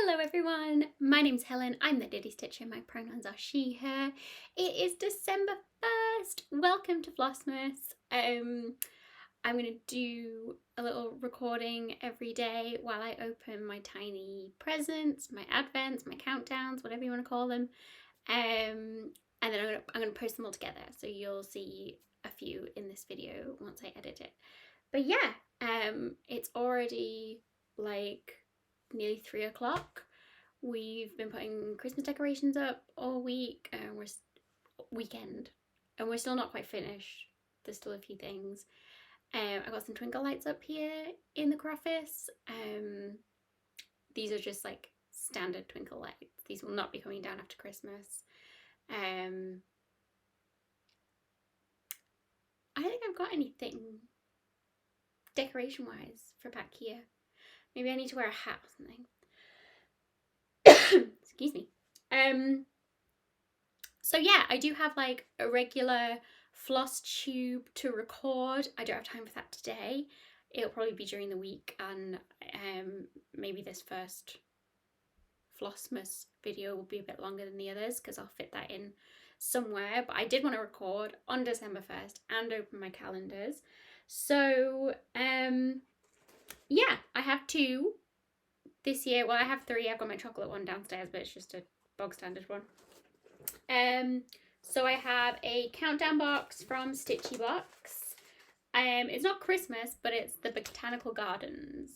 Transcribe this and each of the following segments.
Hello everyone, my name's Helen, I'm the Diddy Stitcher, my pronouns are she, her. It is December 1st, welcome to Flossmas. I'm going to do a little recording every day while I open my tiny presents, my advents, my countdowns, whatever you want to call them. And then I'm going to post them all together, so you'll see a few in this video once I edit it. But yeah, it's already like nearly 3 o'clock. We've been putting Christmas decorations up all week, and we're still not quite finished. There's still a few things. I got some twinkle lights up here in the office. These are just like standard twinkle lights. These will not be coming down after Christmas. I don't think I've got anything decoration wise for back here. Maybe I need to wear a hat or something. Excuse me. So yeah, I do have like a regular floss tube to record. I don't have time for that today. It'll probably be during the week, and maybe this first Flossmas video will be a bit longer than the others because I'll fit that in somewhere. But I did want to record on December 1st and open my calendars. So yeah, I have 2 this year. Well, I have 3. I've got my chocolate one downstairs, but it's just a bog standard one. So I have a countdown box from Stitchy Box. It's not Christmas, but it's the Botanical Gardens.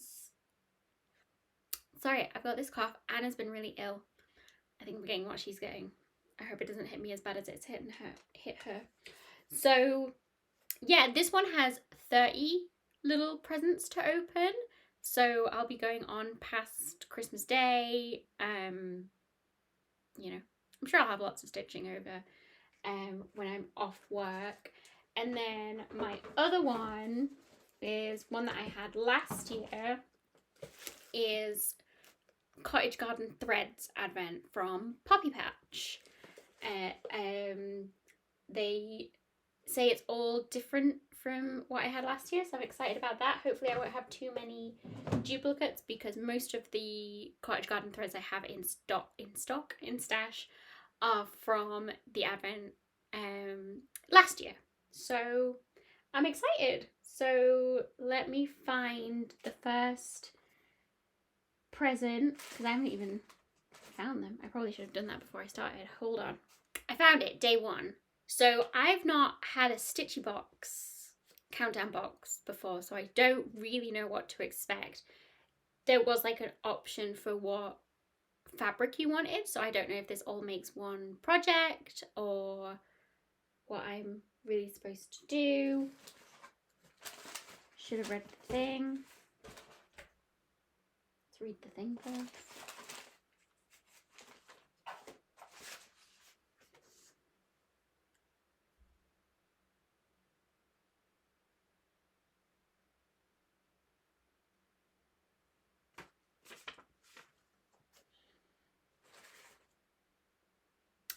Sorry, I've got this cough. Anna's been really ill. I think I'm getting what she's getting. I hope it doesn't hit me as bad as it's hit her. So yeah, this one has 30 little presents to open. So I'll be going on past Christmas Day. You know, I'm sure I'll have lots of stitching over when I'm off work. And then my other one is one that I had last year, is Cottage Garden Threads Advent from Poppy Patch. They say it's all different from what I had last year, so I'm excited about that. Hopefully I won't have too many duplicates, because most of the Cottage Garden threads I have in stash are from the Advent last year. So I'm excited. So let me find the first present, because I haven't even found them. I probably should have done that before I started. Hold on. I found it, day 1. So I've not had a Stitchy Box countdown box before, so I don't really know what to expect. There was like an option for what fabric you wanted, so I don't know if this all makes one project or what I'm really supposed to do. Should have read the thing. Let's read the thing first.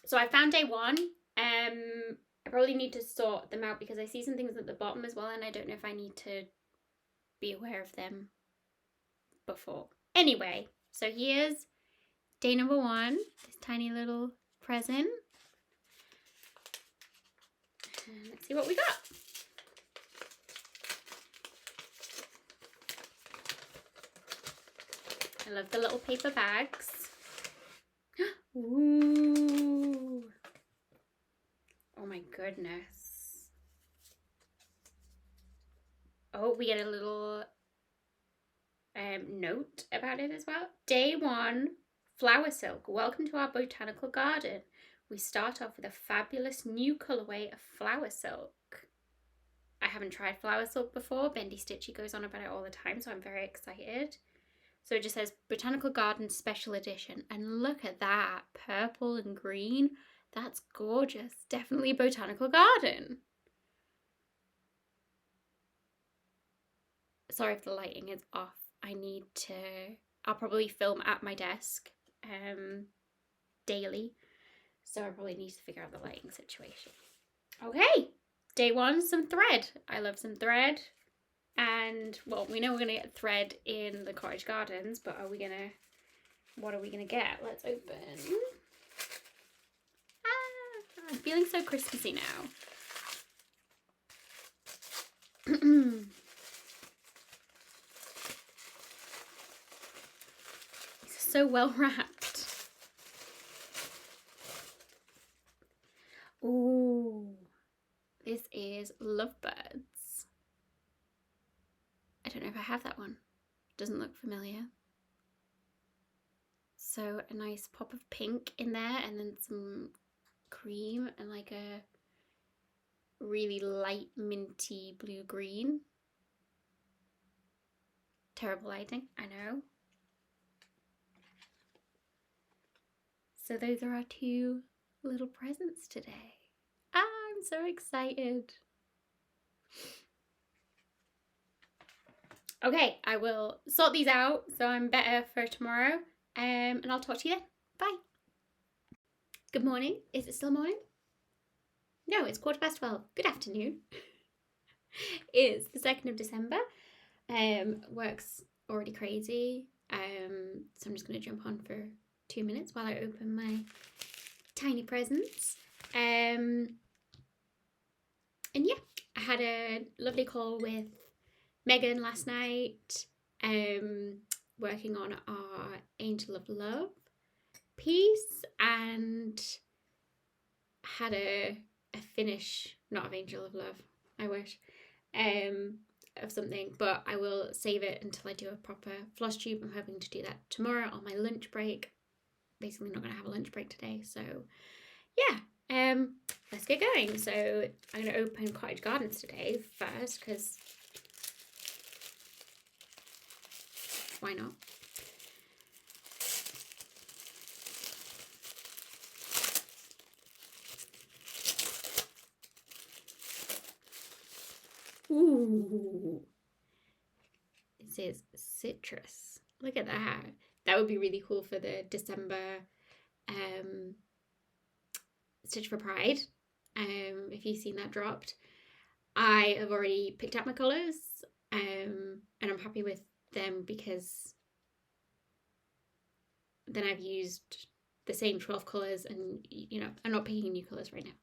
So I found day 1. I probably need to sort them out because I see some things at the bottom as well, and I don't know if I need to be aware of them before. Anyway, so here's day number 1, this tiny little present. And let's see what we got. I love the little paper bags. Ooh. Oh my goodness. Oh, we get a little note about it as well. Day 1, flower silk. Welcome to our botanical garden. We start off with a fabulous new colourway of flower silk. I haven't tried flower silk before. Bendy Stitchy goes on about it all the time, so I'm very excited. So it just says Botanical Garden Special Edition. And look at that, purple and green. That's gorgeous. Definitely Botanical Garden. Sorry if the lighting is off. I'll probably film at my desk daily. So I probably need to figure out the lighting situation. Okay, day 1, some thread. I love some thread. And, well, we know we're going to get thread in the Cottage Gardens, but are we going to what are we going to get? Let's open. Ah, I'm feeling so Christmassy now. It's so well wrapped. Ooh, this is Lovebirds. I don't know if I have that one. Doesn't look familiar. So a nice pop of pink in there, and then some cream and like a really light minty blue green. Terrible lighting, I know. So those are our two little presents today. I'm so excited. Okay, I will sort these out so I'm better for tomorrow, and I'll talk to you then. Bye. Good morning. Is it still morning? No, it's 12:15. Good afternoon. It's the 2nd of December. Work's already crazy. So I'm just going to jump on for 2 minutes while I open my tiny presents. And yeah, I had a lovely call with Megan last night, working on our Angel of Love piece, and had a finish, not of Angel of Love, I wish, of something, but I will save it until I do a proper floss tube. I'm hoping to do that tomorrow on my lunch break. Basically not going to have a lunch break today, so yeah, let's get going. So I'm going to open Cottage Gardens today first, because why not? Ooh, it says citrus. Look at that. That would be really cool for the December Stitch for Pride. If you've seen that dropped, I have already picked out my colours, and I'm happy with them because then I've used the same 12 colours, and you know, I'm not picking new colours right now.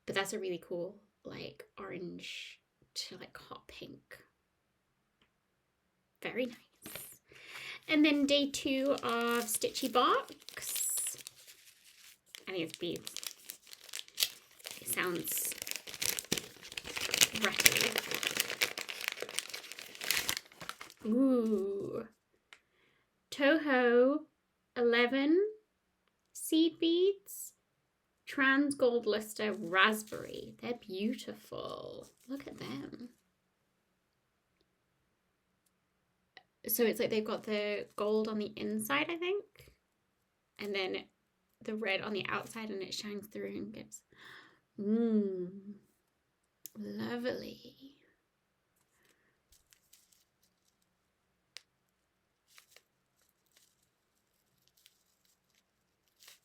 But that's a really cool, like, orange to like hot pink. Very nice. And then day 2 of Stitchy Box. I think it's beads. It sounds rattly. Ooh. Toho 11 seed beads. Trans Gold Luster Raspberry. They're beautiful. Look at them. So it's like they've got the gold on the inside, I think, and then the red on the outside, and it shines through and gets lovely.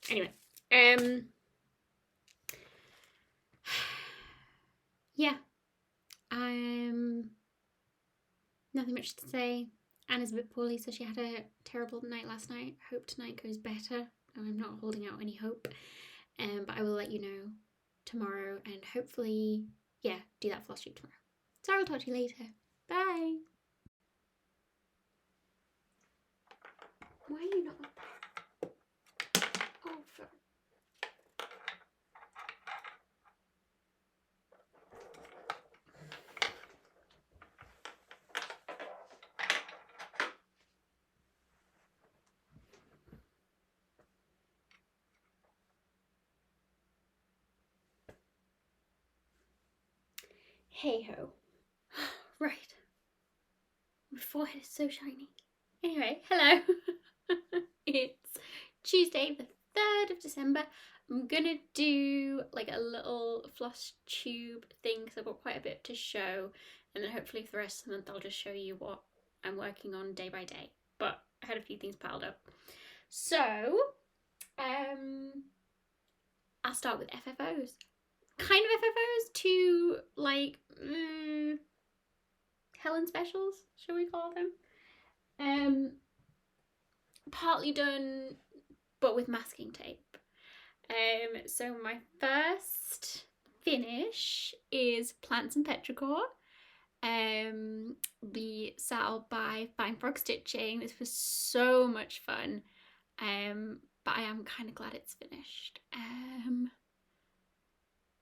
Anyway, yeah, nothing much to say. Anna's a bit poorly, so she had a terrible night last night. Hope tonight goes better. I'm not holding out any hope, but I will let you know tomorrow, and hopefully, yeah, do that floss tube tomorrow. So I will talk to you later. Bye. Why are you not up there? Oh, fuck. Hey ho. Right. My forehead is so shiny. Anyway, hello. It's Tuesday the 3rd of December. I'm gonna do like a little floss tube thing because I've got quite a bit to show, and then hopefully for the rest of the month I'll just show you what I'm working on day by day. But I had a few things piled up. So, I'll start with FFOs. Kind of FFOs to like Helen specials, shall we call them? partly done, but with masking tape. So my first finish is Plants and Petrichor. The saddle by Fine Frog Stitching. This was so much fun. But I am kind of glad it's finished.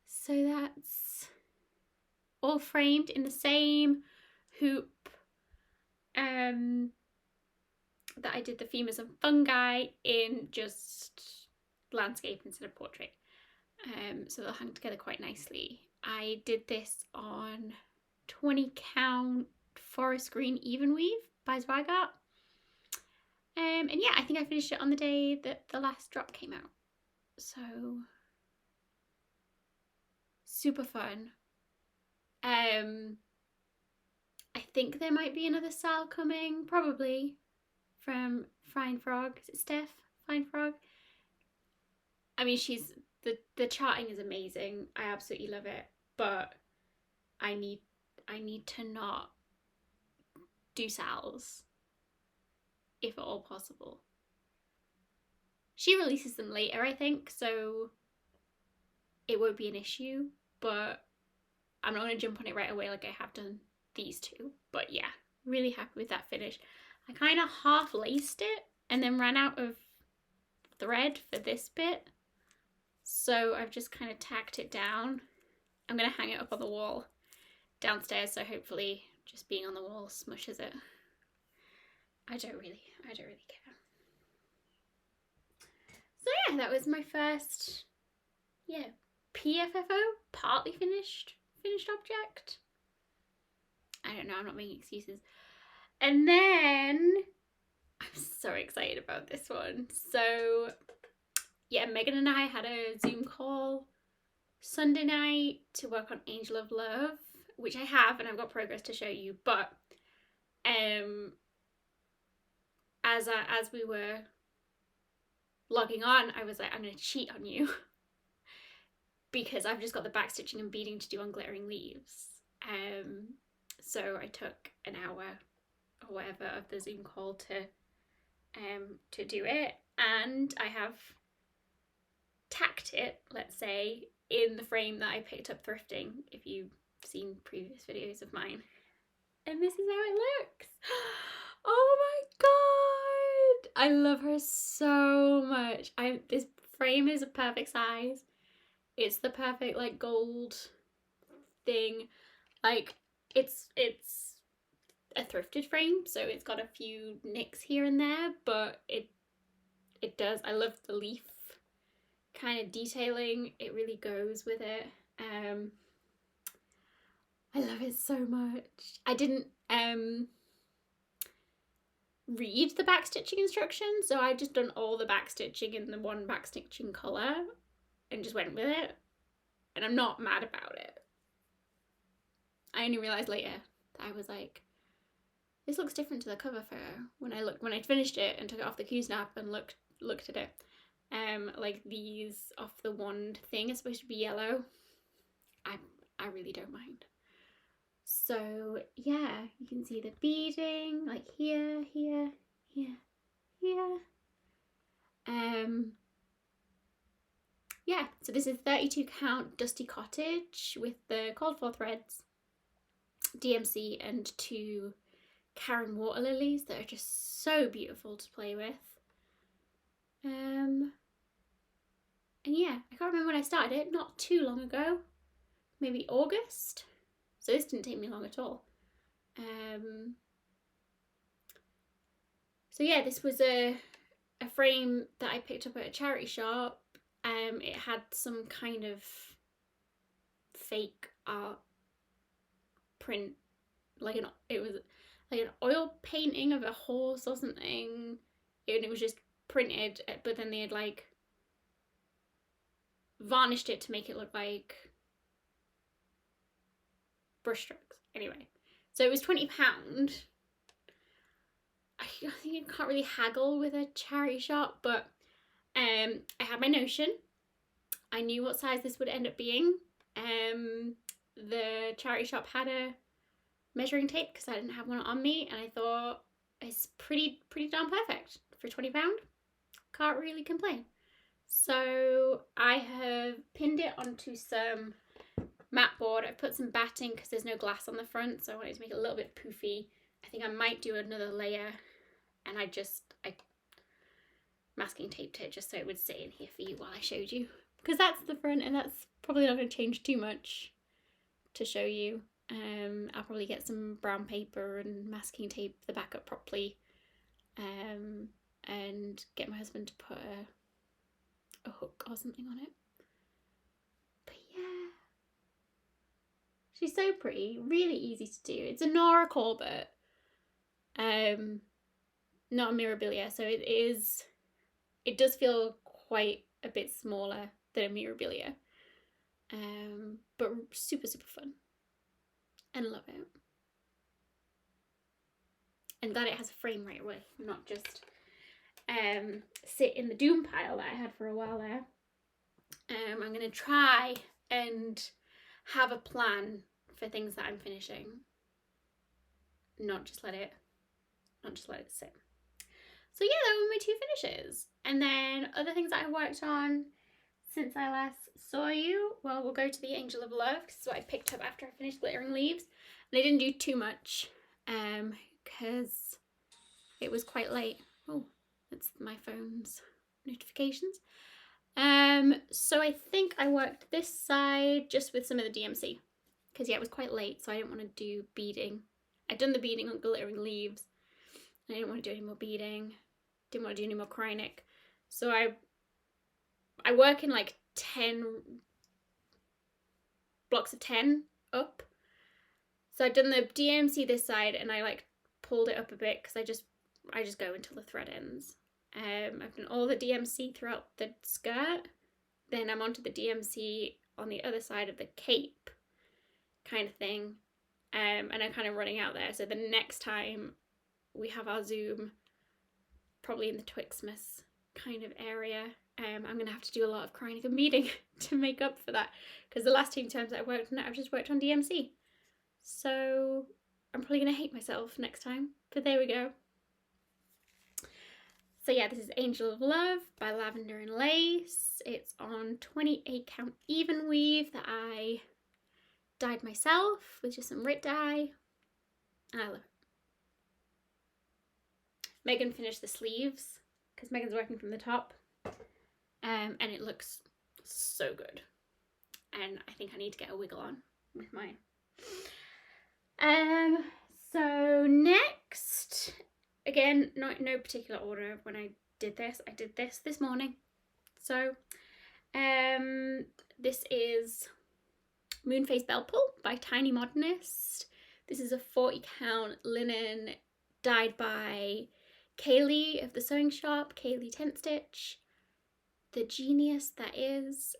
So that's all framed in the same hoop that I did the femurs and fungi in, just landscape instead of portrait. So they'll hang together quite nicely. I did this on 20 count forest green even weave by Zweigart. And yeah, I think I finished it on the day that the last drop came out. So super fun. I think there might be another Sal coming, probably, from Fine Frog. Is it Steph? Fine Frog? I mean, she's the charting is amazing. I absolutely love it, but I need to not do Sal's, if at all possible. She releases them later, I think, so it won't be an issue, but I'm not going to jump on it right away like I have done these two. But yeah, really happy with that finish. I kind of half laced it and then ran out of thread for this bit, so I've just kind of tacked it down. I'm going to hang it up on the wall downstairs, so hopefully just being on the wall smushes it. I don't really care. So yeah, that was my first, PFFO, partly finished object. I don't know, I'm not making excuses. And then, I'm so excited about this one. So yeah, Megan and I had a Zoom call Sunday night to work on Angel of Love, which I have, and I've got progress to show you, but as we were logging on, I was like, I'm going to cheat on you because I've just got the backstitching and beading to do on Glittering Leaves. So I took an hour or whatever of the Zoom call to do it, and I have tacked it, let's say, in the frame that I picked up thrifting, if you've seen previous videos of mine. And this is how it looks. Oh my god! I love her so much. This frame is a perfect size. It's the perfect like gold thing. Like it's a thrifted frame, so it's got a few nicks here and there, but it does. I love the leaf kind of detailing. It really goes with it. I love it so much. I didn't read the backstitching instructions, so I just done all the backstitching in the one backstitching colour and just went with it, and I'm not mad about it. I only realised later that I was like, this looks different to the cover photo. When I finished it and took it off the Q-snap and looked at it, like these off the wand thing is supposed to be yellow. I really don't mind. So yeah, you can see the beading like here. Yeah, so this is 32 count Dusty Cottage with the called for threads, DMC, and 2 Karen water lilies that are just so beautiful to play with. And yeah, I can't remember when I started it, not too long ago, maybe August. So this didn't take me long at all. So yeah, this was a frame that I picked up at a charity shop. It had some kind of fake art print, it was like an oil painting of a horse or something, and it was just printed, but then they had like varnished it to make it look like brushstrokes. Anyway, so it was £20. I think you can't really haggle with a charity shop, but I had my notion. I knew what size this would end up being. The charity shop had a measuring tape because I didn't have one on me, and I thought it's pretty darn perfect for £20. Can't really complain. So I have pinned it onto some mat board. I've put some batting because there's no glass on the front, so I wanted to make it a little bit poofy. I think I might do another layer, and I masking taped it just so it would sit in here for you while I showed you, because that's the front, and that's probably not going to change too much to show you. I'll probably get some brown paper and masking tape the back up properly, and get my husband to put a hook or something on it. But yeah, she's so pretty, really easy to do. It's a Nora Corbett, not a Mirabilia, so it does feel quite a bit smaller than a Mirabilia, but super fun, and love it. And glad it has a frame right away, not just sit in the doom pile that I had for a while there. I'm going to try and have a plan for things that I'm finishing, not just let it sit. So yeah, that were my 2 finishes. And then other things that I worked on since I last saw you, well, we'll go to the Angel of Love, because it's what I picked up after I finished Glittering Leaves. And I didn't do too much, because it was quite late. Oh, that's my phone's notifications. So I think I worked this side just with some of the DMC, because yeah, it was quite late, so I didn't want to do beading. I'd done the beading on Glittering Leaves, and I didn't want to do any more beading. Didn't want to do any more Krynic. So I work in like 10 blocks of 10 up. So I'd done the DMC this side, and I like pulled it up a bit because I just go until the thread ends. I've done all the DMC throughout the skirt. Then I'm onto the DMC on the other side of the cape kind of thing. And I'm kind of running out there. So the next time we have our Zoom, probably in the Twixmas kind of area, I'm going to have to do a lot of Krynic and beading to make up for that, because the last 2 times that I've worked on it, I've just worked on DMC. So I'm probably going to hate myself next time, but there we go. So yeah, this is Angel of Love by Lavender and Lace. It's on 28 count even weave that I dyed myself with just some Rit dye, and I love it. Megan finished the sleeves because Megan's working from the top, and it looks so good, and I think I need to get a wiggle on with mine. So next, again, not in no particular order of when I did this morning. So this is Moonface Belle Pull by Tiny Modernist. This is a 40 count linen dyed by Kaylee of the Sewing Shop, Kaylee Tent Stitch, the genius that is.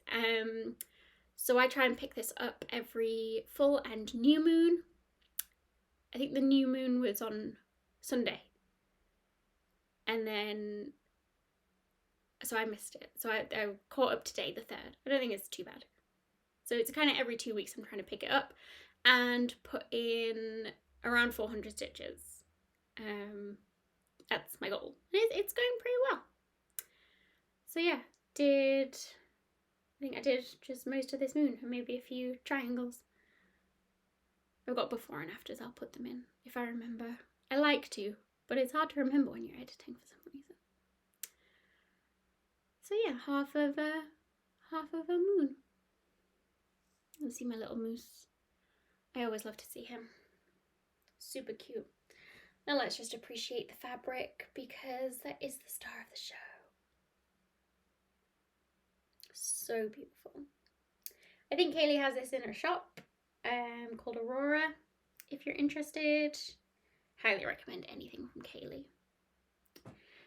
So I try and pick this up every full and new moon. I think the new moon was on Sunday, and then so I missed it. So I caught up today, the 3rd. I don't think it's too bad. So it's kind of every 2 weeks I'm trying to pick it up and put in around 400 stitches. That's my goal. It's going pretty well. So yeah, I think I did just most of this moon, and maybe a few triangles. I've got before and afters, I'll put them in if I remember. I like to, but it's hard to remember when you're editing for some reason. So yeah, half of a moon. You'll see my little moose. I always love to see him. Super cute. Now let's just appreciate the fabric, because that is the star of the show. So beautiful. I think Kaylee has this in her shop, called Aurora. If you're interested, highly recommend anything from Kaylee.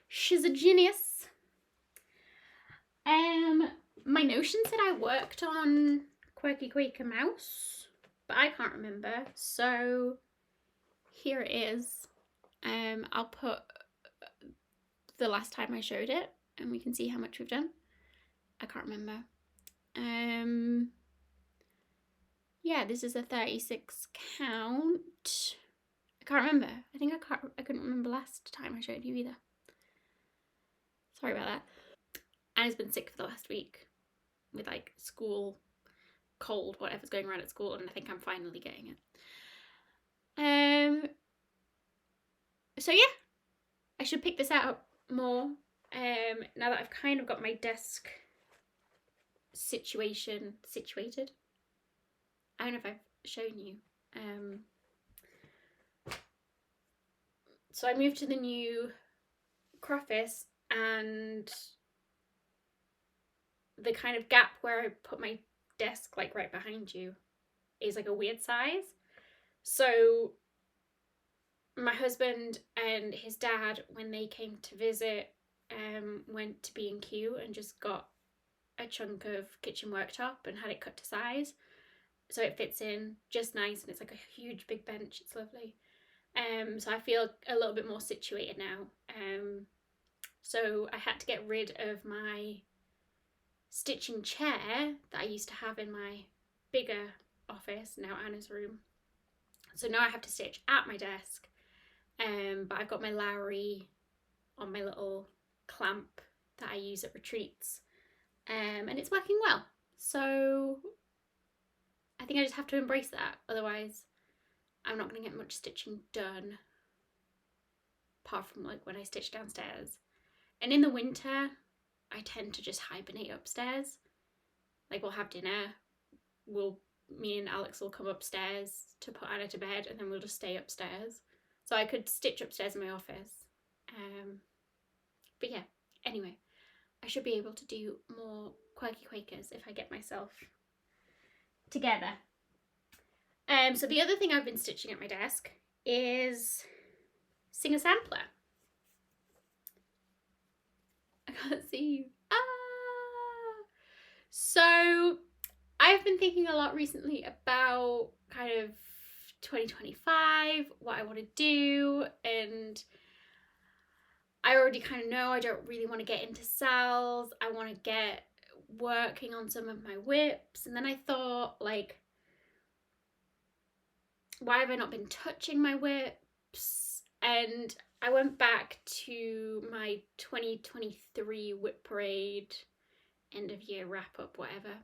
She's a genius. My notion said I worked on Quirky Quaker Mouse, but I can't remember, so here it is. I'll put the last time I showed it, and we can see how much we've done. I can't remember. Yeah, this is a 36 count. I can't remember. I think I couldn't remember last time I showed you either. Sorry about that. Anna's been sick for the last week with like school, cold, whatever's going around at school, and I think I'm finally getting it. So yeah, I should pick this out more now that I've kind of got my desk situated. I don't know if I've shown you. So I moved to the new office, and the kind of gap where I put my desk, like right behind you, is like a weird size. So my husband and his dad, when they came to visit, went to B&Q and just got a chunk of kitchen worktop and had it cut to size, so it fits in just nice, and it's like a huge big bench. It's lovely. So I feel a little bit more situated now. So I had to get rid of my stitching chair that I used to have in my bigger office, now Anna's room. So now I have to stitch at my desk, but I've got my Lowry on my little clamp that I use at retreats, and it's working well. So I think I just have to embrace that, otherwise I'm not going to get much stitching done, apart from like when I stitch downstairs. And in the winter, I tend to just hibernate upstairs. Like, we'll have dinner, me and Alex will come upstairs to put Anna to bed, and then we'll just stay upstairs. So I could stitch upstairs in my office. But yeah, anyway, I should be able to do more Quirky Quakers if I get myself together. So the other thing I've been stitching at my desk is Singer Sampler. I can't see you. So I've been thinking a lot recently about kind of 2025, what I want to do, and I already kind of know I don't really want to get into sales. I want to get working on some of my whips. And then I thought, like, why have I not been touching my whips? And I went back to my 2023 whip parade, end of year wrap up, whatever.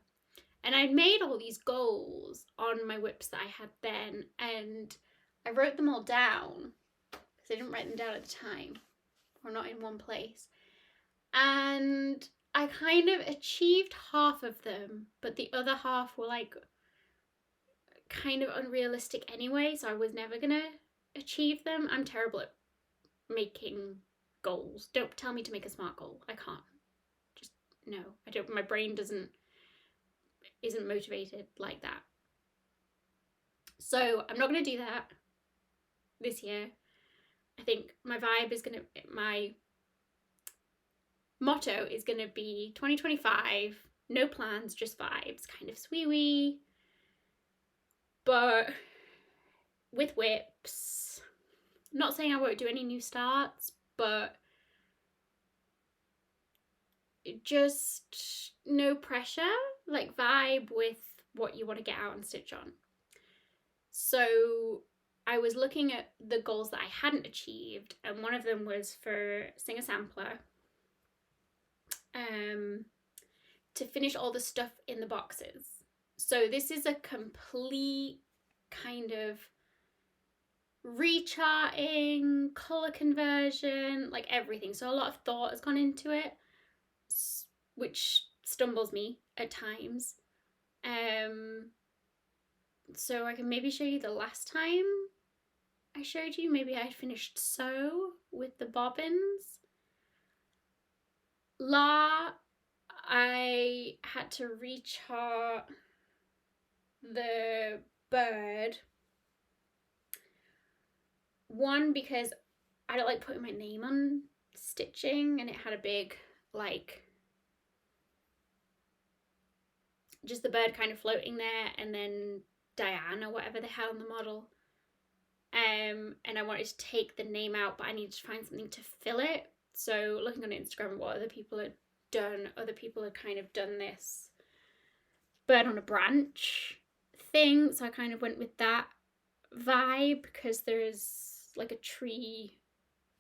And I'd made all these goals on my whips that I had then, and I wrote them all down because I didn't write them down at the time, or not in one place. And I kind of achieved half of them, but the other half were like kind of unrealistic anyway, so I was never gonna achieve them. I'm terrible at making goals. Don't tell me to make a SMART goal. I can't. Just no. I don't. My brain isn't motivated like that. So I'm not gonna do that this year. I think my motto is gonna be 2025, no plans, just vibes, kind of sweet-wee. But with whips, I'm not saying I won't do any new starts, but just no pressure, like vibe with what you want to get out and stitch on. So I was looking at the goals that I hadn't achieved, and one of them was for Singer Sampler, to finish all the stuff in the boxes. So this is a complete kind of recharting, colour conversion, like everything. So a lot of thought has gone into it, which stumbles me at times. So I can maybe show you the last time I showed you. Maybe I finished sew with the bobbins. I had to rechart the bird. One, because I don't like putting my name on stitching, and it had a big, like, just the bird kind of floating there, and then Diane or whatever they had on the model. And I wanted to take the name out, but I needed to find something to fill it. So looking on Instagram at what other people had done, other people had kind of done this bird on a branch thing. So I kind of went with that vibe because there's like a tree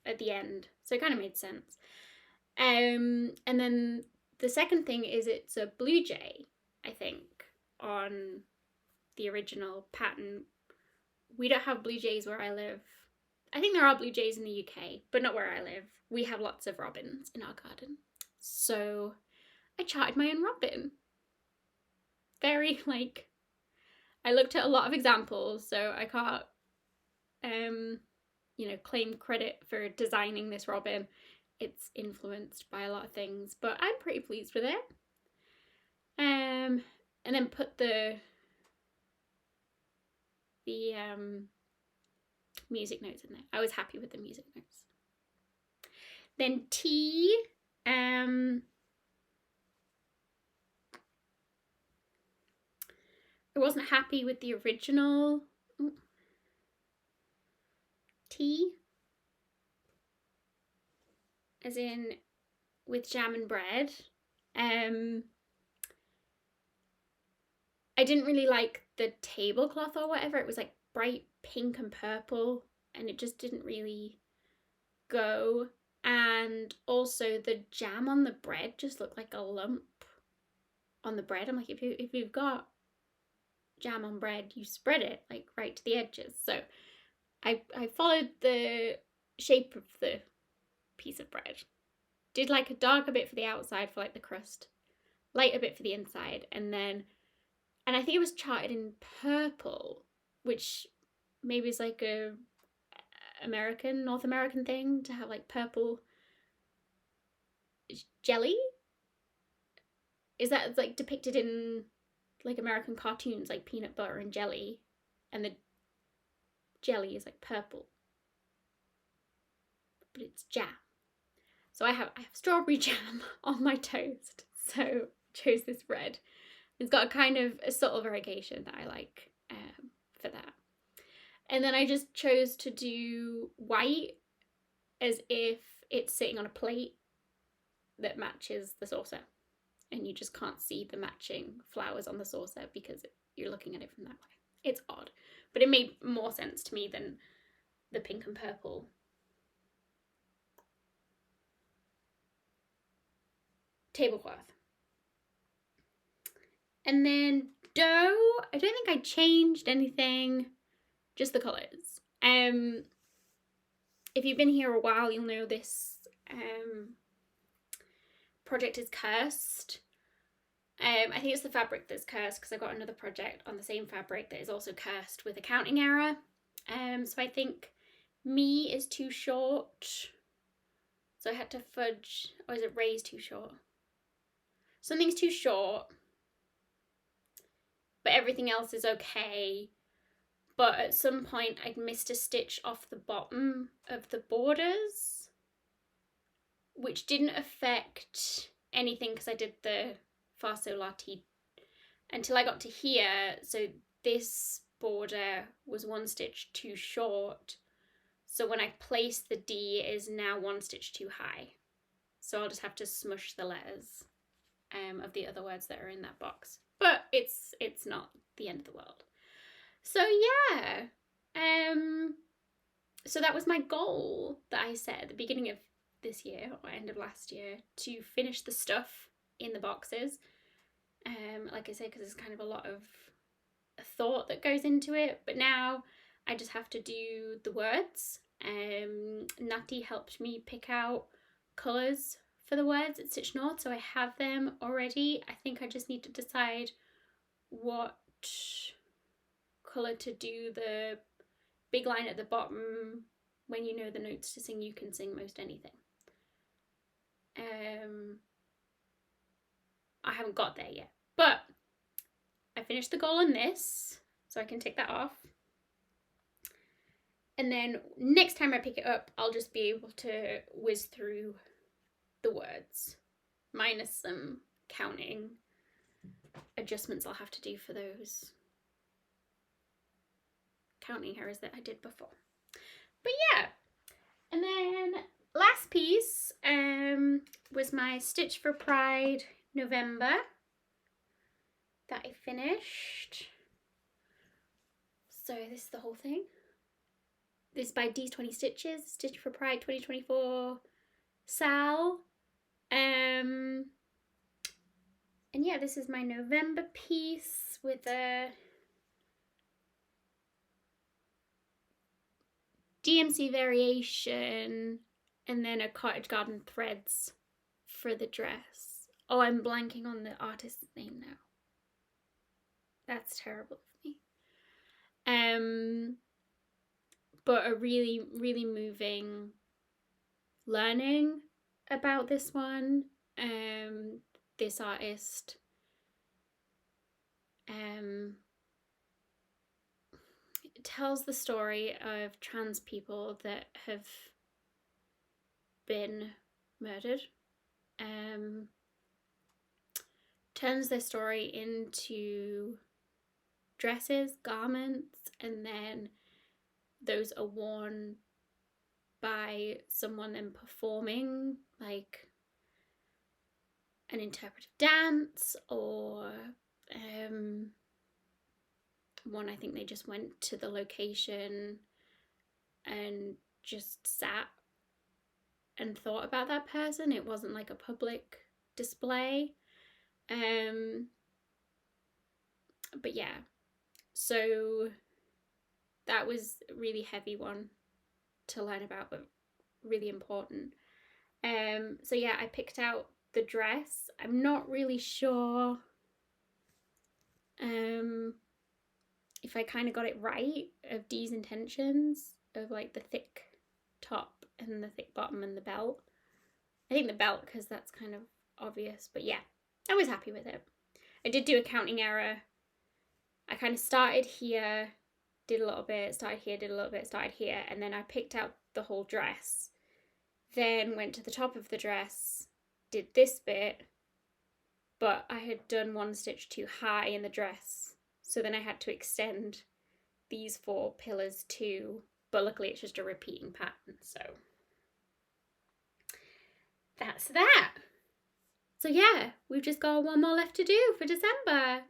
at the end. So it kind of made sense. And then the second thing is it's a blue jay, I think, on the original pattern. We don't have blue jays where I live. I think there are blue jays in the UK, but not where I live. We have lots of robins in our garden. So I charted my own robin. Very, like, I looked at a lot of examples, so I can't, claim credit for designing this robin. It's influenced by a lot of things, but I'm pretty pleased with it. And then put the music notes in there. I was happy with the music notes. Then tea. I wasn't happy with the original tea, as in with jam and bread. I didn't really like the tablecloth or whatever. It was like bright pink and purple, and it just didn't really go. And also the jam on the bread just looked like a lump on the bread. I'm like, if you've got jam on bread, you spread it like right to the edges. So I followed the shape of the piece of bread. Did like a darker bit for the outside for like the crust, lighter bit for the inside, and I think it was charted in purple, which maybe is like a North American thing to have like purple jelly. Is that like depicted in like American cartoons, like peanut butter and jelly, and the jelly is like purple, but it's jam. So I have strawberry jam on my toast, so chose this red. It's got a kind of a subtle variegation that I like for that. And then I just chose to do white as if it's sitting on a plate that matches the saucer, and you just can't see the matching flowers on the saucer because you're looking at it from that way. It's odd, but it made more sense to me than the pink and purple. Tablecloth. And then dough, I don't think I changed anything, just the colours. If you've been here a while, you'll know this project is cursed. I think it's the fabric that's cursed because I got another project on the same fabric that is also cursed with a counting error. So I think me is too short. So I had to fudge, or is it Ray's too short? Something's too short, but everything else is okay. But at some point I'd missed a stitch off the bottom of the borders, which didn't affect anything because I did the Farso Lati until I got to here. So this border was one stitch too short. So when I place the D, it is now one stitch too high. So I'll just have to smush the letters of the other words that are in that box. But it's not the end of the world. So yeah, so that was my goal that I set at the beginning of this year or end of last year, to finish the stuff in the boxes. Like I said, because there's kind of a lot of thought that goes into it, but now I just have to do the words. Natty helped me pick out colours for the words at Stitch North, so I have them already. I think I just need to decide what colour to do the big line at the bottom. When you know the notes to sing, you can sing most anything. I haven't got there yet, but I finished the goal on this, so I can tick that off. And then next time I pick it up, I'll just be able to whiz through the words, minus some counting adjustments I'll have to do for those counting errors that I did before. But yeah, and then last piece was my Stitch for Pride November that I finished. So this is the whole thing. This is by D20 Stitches, Stitch for Pride 2024 Sal. And yeah, this is my November piece with a DMC variation and then a cottage garden threads for the dress. Oh, I'm blanking on the artist's name now. That's terrible of me. But a really, really moving learning about this one. This artist tells the story of trans people that have been murdered. Turns their story into dresses, garments, and then those are worn by someone then performing like an interpretive dance, or one I think they just went to the location and just sat and thought about that person. It wasn't like a public display. But yeah, so that was a really heavy one to learn about, but really important. So yeah, I picked out the dress. I'm not really sure if I kind of got it right of Dee's intentions of like the thick top and the thick bottom and the belt. I think the belt, because that's kind of obvious, but yeah, I was happy with it. I did do a counting error. I kind of started here, did a little bit, started here, did a little bit, started here, and then I picked out the whole dress. Then went to the top of the dress, did this bit, but I had done one stitch too high in the dress, so then I had to extend these 4 pillars too, but luckily it's just a repeating pattern, so that's that. So yeah, we've just got one more left to do for December.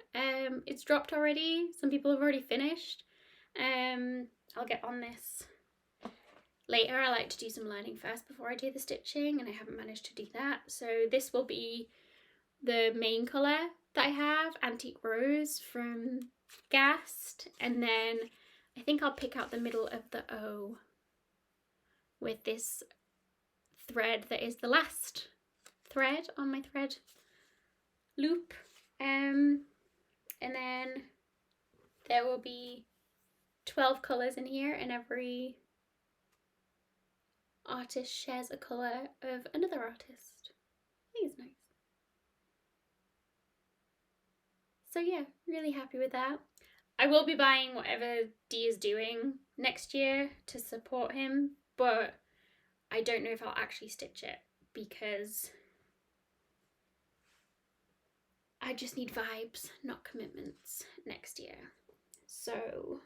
It's dropped already. Some people have already finished. I'll get on this later. I like to do some learning first before I do the stitching, and I haven't managed to do that. So this will be the main colour that I have, Antique Rose from Gast, and then I think I'll pick out the middle of the O with this thread that is the last thread on my thread loop, and then there will be 12 colours in here, and every artist shares a colour of another artist. I think it's nice. So yeah, really happy with that. I will be buying whatever Dee is doing next year to support him, but I don't know if I'll actually stitch it because I just need vibes, not commitments next year. So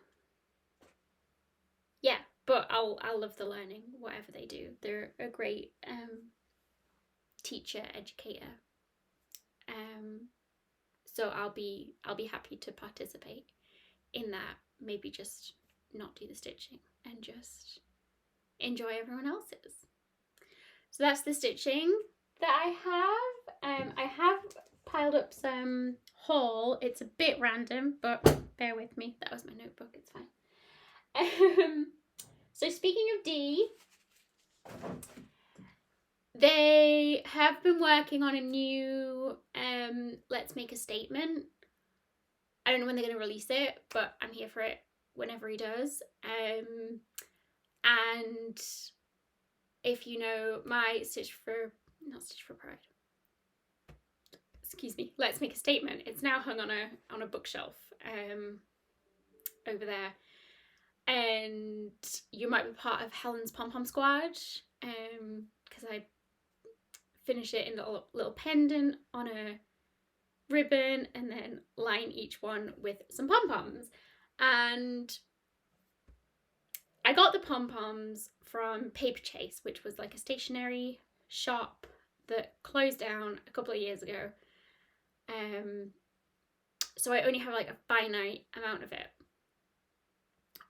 yeah, but I'll love the learning, whatever they do. They're a great teacher, educator. So I'll be happy to participate in that. Maybe just not do the stitching and just enjoy everyone else's. So that's the stitching that I have. I have piled up some haul. It's a bit random, but bear with me. That was my notebook, it's fine. So speaking of Dee, they have been working on a new Let's Make a Statement. I don't know when they're going to release it, but I'm here for it whenever he does. And if you know my not Stitch for Pride, excuse me, Let's Make a Statement, it's now hung on a bookshelf over there. And you might be part of Helen's Pom Pom Squad, because I finish it in a little pendant on a ribbon and then line each one with some pom-poms. And I got the pom-poms from Paper Chase, which was like a stationery shop that closed down a couple of years ago. So I only have like a finite amount of it.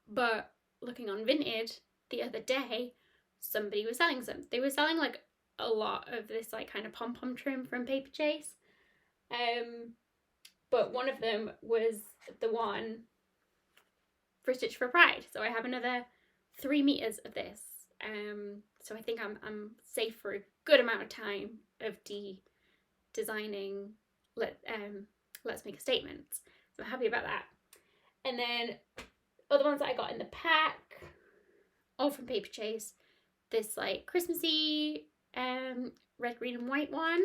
But looking on Vinted the other day, somebody was selling some. They were selling like a lot of this like kind of pom-pom trim from Paper Chase. But one of them was the one for Stitch for Pride. So I have another 3 meters of this. So I think I'm safe for a good amount of time of designing Let's Make a Statement. So I'm happy about that. And then other ones that I got in the pack, all from Paper Chase. This like Christmassy red, green and white one.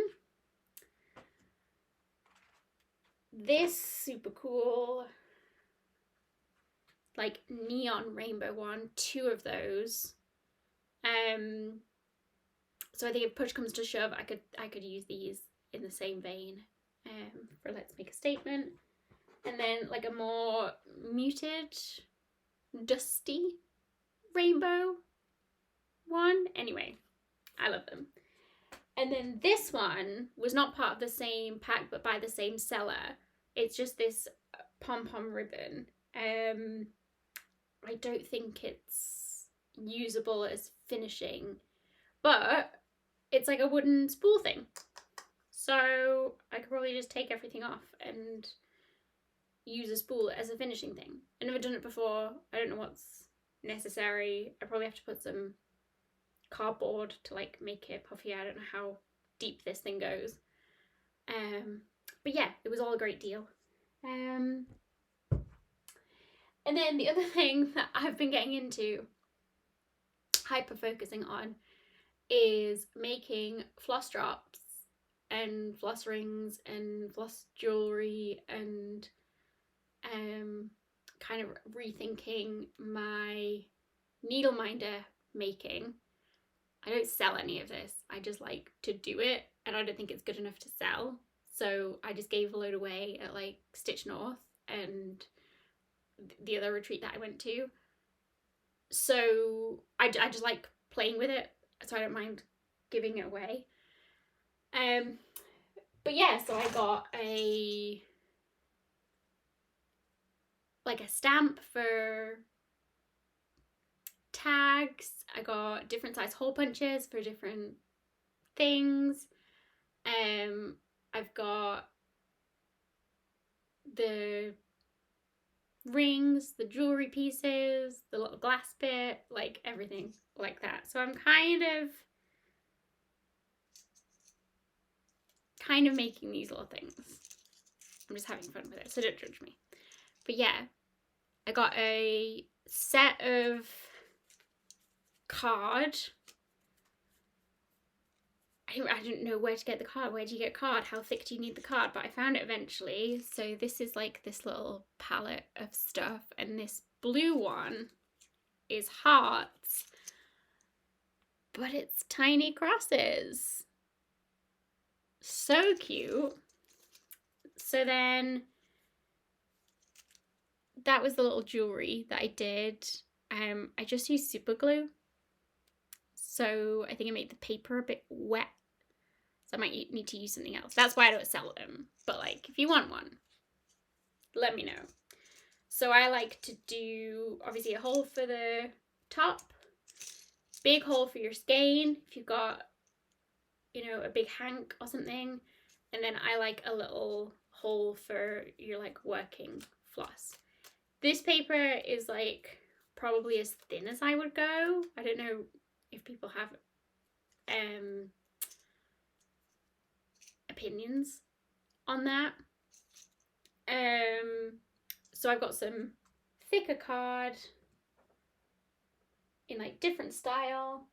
This super cool like neon rainbow one, 2 of those. So I think if push comes to shove, I could use these in the same vein for Let's Make a Statement. And then like a more muted, dusty rainbow one. Anyway, I love them. And then this one was not part of the same pack, but by the same seller. It's just this pom-pom ribbon. I don't think it's usable as finishing, but it's like a wooden spool thing. So I could probably just take everything off and use a spool as a finishing thing. I've never done it before. I don't know what's necessary. I probably have to put some cardboard to like make it puffy. I don't know how deep this thing goes. But yeah, it was all a great deal. And then the other thing that I've been getting into, hyper focusing on, is making floss drops and floss rings and floss jewelry, and kind of rethinking my needle minder making. I don't sell any of this. I just like to do it, and I don't think it's good enough to sell. So I just gave a load away at like Stitch North and the other retreat that I went to. So I just like playing with it, so I don't mind giving it away. But yeah, so I got a stamp for tags. I got different size hole punches for different things. I've got the rings, the jewelry pieces, the little glass bit, like everything like that. So I'm kind of making these little things. I'm just having fun with it, so don't judge me. But yeah, I got a set of card. I didn't know where to get the card. Where do you get card? How thick do you need the card? But I found it eventually. So this is like this little palette of stuff, and this blue one is hearts, but it's tiny crosses. So cute. So then that was the little jewelry that I did. I just used super glue, so I think I made the paper a bit wet, so I might need to use something else. That's why I don't sell them, but like if you want one, let me know. So I like to do obviously a hole for the top, big hole for your skein if you've got, you know, a big hank or something, and then I like a little hole for your like working floss. This paper is like probably as thin as I would go. I don't know if people have opinions on that. So I've got some thicker card in like different style,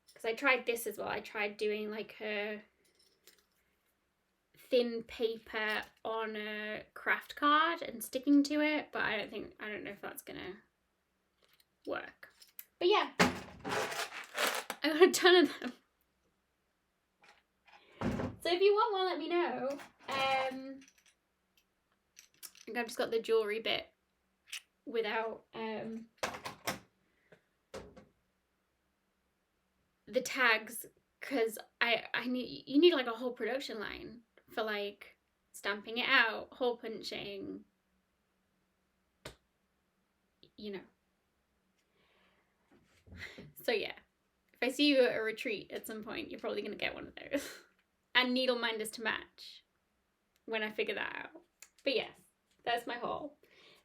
because I tried this as well. I tried doing like a thin paper on a craft card and sticking to it, but I don't know if that's gonna work. But yeah, I got a ton of them. So if you want one, let me know. I think I've just got the jewelry bit without the tags, because you need like a whole production line for like stamping it out, hole punching, you know. So yeah, if I see you at a retreat at some point, you're probably going to get one of those. And needle minders to match when I figure that out. But yes, that's my haul.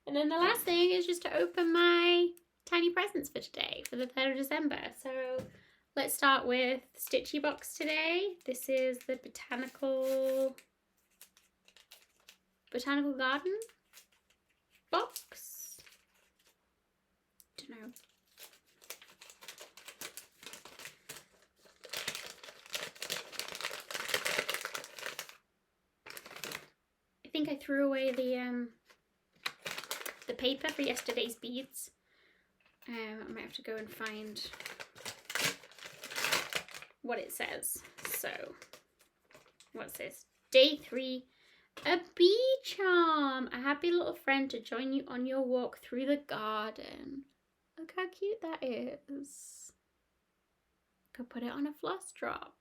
And then the last thing is just to open my tiny presents for today, for the 3rd of December. So let's start with Stitchy box today. This is the Botanical Garden box. Don't know. I think I threw away the paper for yesterday's beads. I might have to go and find what it says. So, what's this? Day 3, a bee charm. A happy little friend to join you on your walk through the garden. Look how cute that is. Could put it on a floss drop.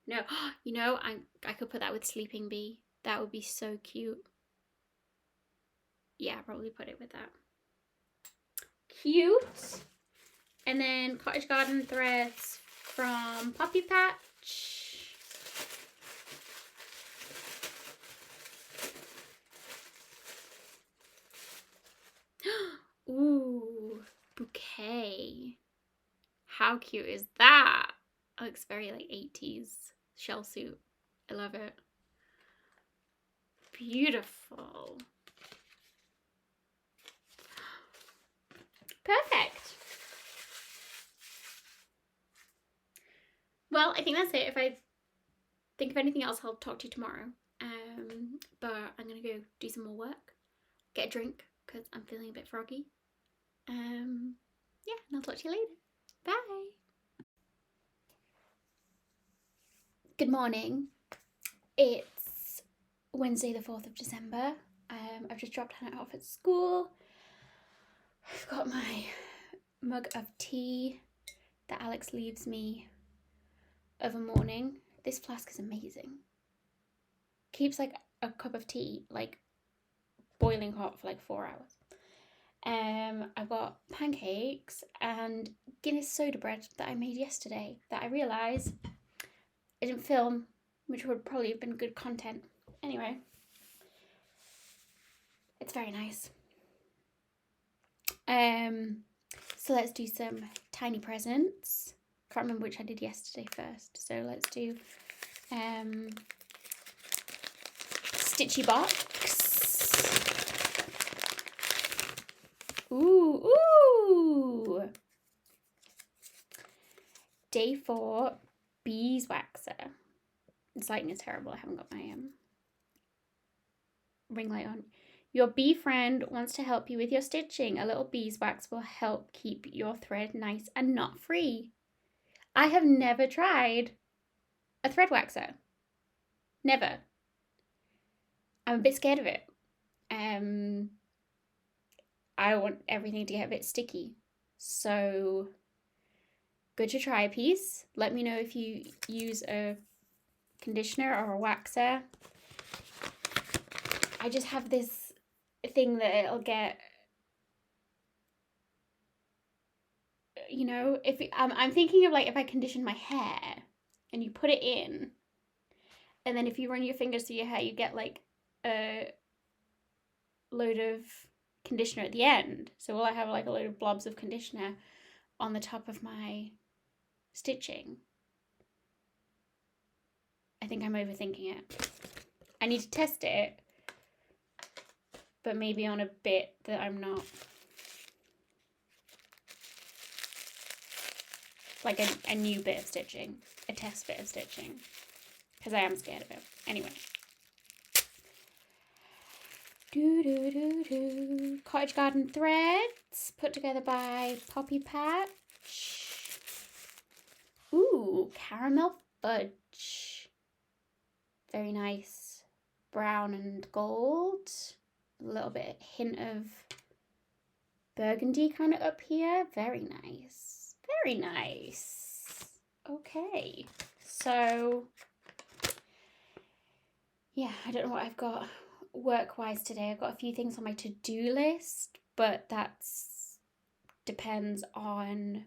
No, you know, I could put that with Sleeping Bee. That would be so cute. Yeah, I'll probably put it with that. Cute. And then Cottage Garden threads from Poppy Patch. Ooh, bouquet. How cute is that? It looks very like 80s shell suit. I love it. Beautiful. Perfect. Well, I think that's it. If I think of anything else, I'll talk to you tomorrow. But I'm gonna go do some more work, get a drink because I'm feeling a bit froggy. Yeah, and I'll talk to you later. Bye. Good morning. It's Wednesday the 4th of December. I've just dropped Hannah off at school. I've got my mug of tea that Alex leaves me of a morning. This flask is amazing. Keeps like a cup of tea like boiling hot for like 4 hours. I've got pancakes and Guinness soda bread that I made yesterday that I realised I didn't film, which would probably have been good content. Anyway, it's very nice. So let's do some tiny presents. Can't remember which I did yesterday first. So let's do Stitchy box. Ooh. Day 4, beeswaxer. This lighting is terrible. I haven't got my ring light on. Your bee friend wants to help you with your stitching. A little beeswax will help keep your thread nice and knot free. I have never tried a thread waxer. Never. I'm a bit scared of it. I want everything to get a bit sticky. So, good to try a piece. Let me know if you use a conditioner or a waxer. I just have this thing that it'll get, you know, if I'm thinking of like if I condition my hair and you put it in, and then if you run your fingers through your hair, you get like a load of conditioner at the end. So will I have like a load of blobs of conditioner on the top of my stitching? I think I'm overthinking it. I need to test it, but maybe on a bit that I'm not, like a new bit of stitching, a test bit of stitching, because I am scared of it. Anyway. Cottage Garden threads put together by Poppy Patch. Ooh, caramel fudge. Very nice. Brown and gold. A little bit hint of burgundy kind of up here. Very nice. Very nice. Okay. So, yeah, I don't know what I've got work-wise today. I've got a few things on my to-do list, but that's depends on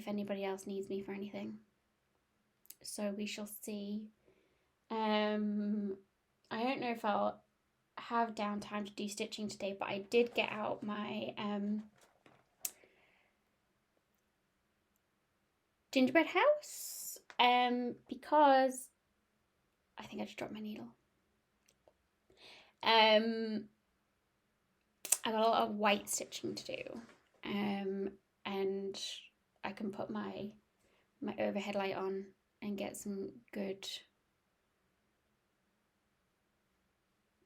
if anybody else needs me for anything. So we shall see. I don't know if I'll have downtime to do stitching today, but I did get out my gingerbread house because I think I just dropped my needle. I got a lot of white stitching to do, and I can put my overhead light on and get some good